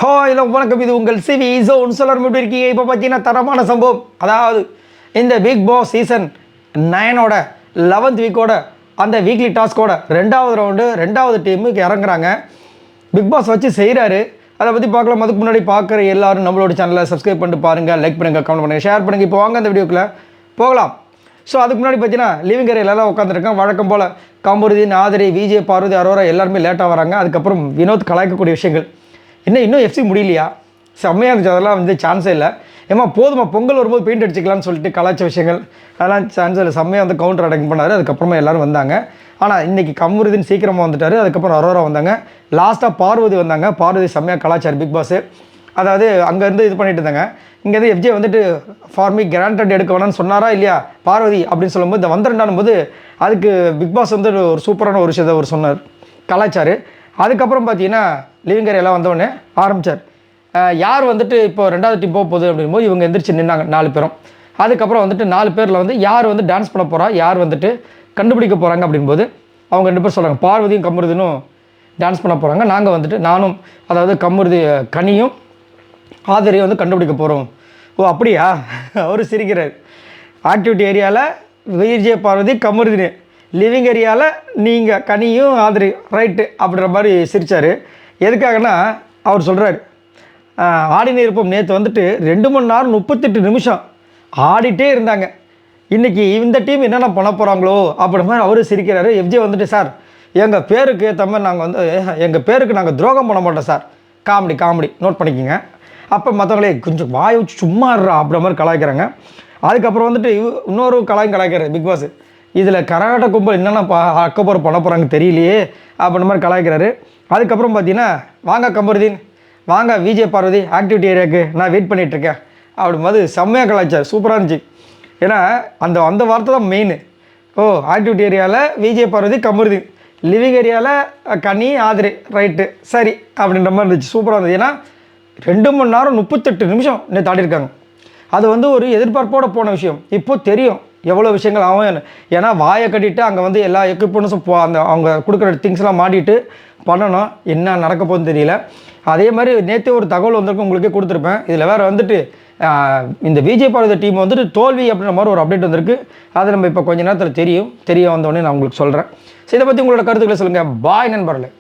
Hi வணக்கம், இது உங்கள் சிவி ஜோன். சொல்லர் எப்படி இருக்கீங்க? இப்போ பார்த்தீங்கன்னா தரமான சம்பவம். அதாவது இந்த பிக் பாஸ் சீசன் 9ஓட 11th வீக்கோட அந்த வீக்லி டாஸ்கோட 2வது ரவுண்டு 2வது டீமுக்கு இறங்குறாங்க. பிக் பாஸ் வச்சு செய்கிறாரு. அதை பற்றி பார்க்கலாம். அதுக்கு முன்னாடி பார்க்குற எல்லோரும் நம்மளோட சேனலை சப்ஸ்கிரைப் பண்ணிட்டு பாருங்கள், லைக் பண்ணுங்கள், கமெண்ட் பண்ணுங்கள், ஷேர் பண்ணுங்கள். இப்போ வாங்க அந்த வீடியோக்குள்ளே போகலாம். ஸோ அதுக்கு முன்னாடி பார்த்தீங்கன்னா லிவிங் ஏரியாலாம் உட்காந்துருக்கேன். வழக்கம் போல் கமருதீன், ஆதிரி, விஜய், பார்வதி, அரோரா எல்லாருமே லேட்டாக வராங்க. அதுக்கப்புறம் வினோத் கலாய்க்கக்கூடிய விஷயங்கள். இன்னும் எஃப்சி முடியலையா? செம்மையாக இருந்துச்சு. அதெல்லாம் சான்ஸே இல்லை. ஏமா போதுமா, பொங்கல் வரும்போது பெயிண்ட் அடிச்சிக்கலாம்னு சொல்லிட்டு கலாய்ச்ச விஷயங்கள் அதெல்லாம் சான்ஸ் இல்லை. செம்மையாக கவுண்டர் அட்டாக் பண்ணார். அதுக்கப்புறமா எல்லோரும் வந்தாங்க. ஆனால் இன்றைக்கி கமருதீன் சீக்கிரமாக வந்துட்டார். அதுக்கப்புறம் அரோரா வந்தாங்க. லாஸ்ட்டாக பார்வதி வந்தாங்க. பார்வதி செம்மையாக கலாச்சார் பிக் பாஸ். அதாவது அங்கேருந்து இது பண்ணிட்டு இருந்தாங்க. இங்கேருந்து எஃப்ஜே வந்துட்டு ஃபார்மி கிராண்டட் எடுக்க வேணாம்னு சொன்னாரா இல்லையா பார்வதி அப்படின்னு சொல்லும்போது இந்த வந்துருண்டானும் போது அதுக்கு பிக் பாஸ் வந்து ஒரு சூப்பரான ஒரு விஷயத்தை அவர் சொன்னார், கலாச்சார். அதுக்கப்புறம் பார்த்தீங்கன்னா லிவிங் ஏரியாலாம் வந்தோடனே ஆரம்பித்தார். யார் வந்துட்டு இப்போ 2வது டீம் போக போகுது அப்படிங்கும்போது இவங்க எந்திரிச்சு நின்னாங்க 4 பேரும். அதுக்கப்புறம் வந்துட்டு 4 பேரில் வந்து யார் வந்து டான்ஸ் பண்ண போகிறா, யார் வந்துட்டு கண்டுபிடிக்க போகிறாங்க அப்படிங்கும்போது அவங்க 2 பேர் சொல்கிறாங்க, பார்வதியும் கமருதினும் டான்ஸ் பண்ண போகிறாங்க. நாங்கள் வந்துட்டு நானும், அதாவது கமருதி கனியும் ஆதிரியை வந்து கண்டுபிடிக்க போகிறோம். ஓ அப்படியா? அவர் சிரிக்கிறார். ஆக்டிவிட்டி ஏரியாவில் விஜய், பார்வதி, கமருதினு, லிவிங் ஏரியாவில் நீங்கள் கனியும் ஆதிரி, ரைட்டு அப்படின்ற மாதிரி சிரித்தார். எதுக்காகனா அவர் சொல்கிறார், ஆடினே இருப்போம். நேற்று வந்துட்டு 2 மணி நேரம் 38 நிமிஷம் ஆடிட்டே இருந்தாங்க. இன்றைக்கி இந்த டீம் என்னென்ன பண்ண போகிறாங்களோ அப்படி மாதிரி அவரும் சிரிக்கிறாரு. எஃப்ஜே வந்துட்டு, சார் எங்கள் பேருக்கு ஏற்ற மாதிரி நாங்கள் வந்து எங்கள் பேருக்கு நாங்கள் துரோகம் பண்ண மாட்டோம் சார், காமெடி நோட் பண்ணிக்கோங்க. அப்போ மற்றவங்களே கொஞ்சம் வாய் வச்சு சும்மா இருறா அப்படின்ற மாதிரி கலாய்க்கிறாங்க. அதுக்கப்புறம் வந்துட்டு இன்னொரு கலாய்க்கிறாரு பிக் பாஸ். இதில் கரகாட்ட கும்பல் என்னென்ன அக்கப்புறம் பண்ண போகிறாங்க தெரியலையே அப்படின்ற மாதிரி கலாய்க்கிறாரு. அதுக்கப்புறம் பார்த்தீங்கன்னா, வாங்க கமருதீன், வாங்க விஜய், பார்வதி ஆக்டிவிட்டி ஏரியாவுக்கு நான் வெயிட் பண்ணிகிட்ருக்கேன் அப்படிங்கும்போது செம்மையாக கலாய்ச்சார். சூப்பராக இருந்துச்சு. ஏன்னா அந்த வார்த்தை தான் மெயின். ஓ ஆக்டிவிட்டி ஏரியாவில் விஜய், பார்வதி, கமருதீன், லிவிங் ஏரியாவில் கனி, ஆதிரி, ரைட்டு சரி அப்படின்ற மாதிரி இருந்துச்சு. சூப்பராக இருந்துச்சு. ஏன்னா 2 மணி நேரம் 38 நிமிஷம் நேற்று ஆடிருக்காங்க. அது வந்து ஒரு எதிர்பார்ப்போடு போன விஷயம். இப்போது தெரியும் எவ்வளோ விஷயங்கள் ஆகும். ஏன்னா வாயை கட்டிட்டு அங்கே வந்து எல்லா எக்யூப்மெண்ட்ஸும் அந்த அவங்க கொடுக்குற திங்ஸ்லாம் மாட்டிட்டு பண்ணணும். என்ன நடக்க போகுதுன்னு தெரியல. அதே மாதிரி நேற்று ஒரு தகவல் வந்திருக்கும், உங்களுக்கே கொடுத்துருப்பேன். இதில் வேறு வந்துட்டு இந்த விஜய் பார்வதி டீம் வந்துட்டு தோல்வி அப்படின்ற மாதிரி ஒரு அப்டேட் வந்திருக்கு. அது நம்ம இப்போ கொஞ்சம் நேரத்தில் தெரிய வந்தோடனே நான் உங்களுக்கு சொல்கிறேன். ஸோ இதை பற்றி உங்களோட கருத்துக்களை சொல்லுங்கள். பாய் நண்பர்களே.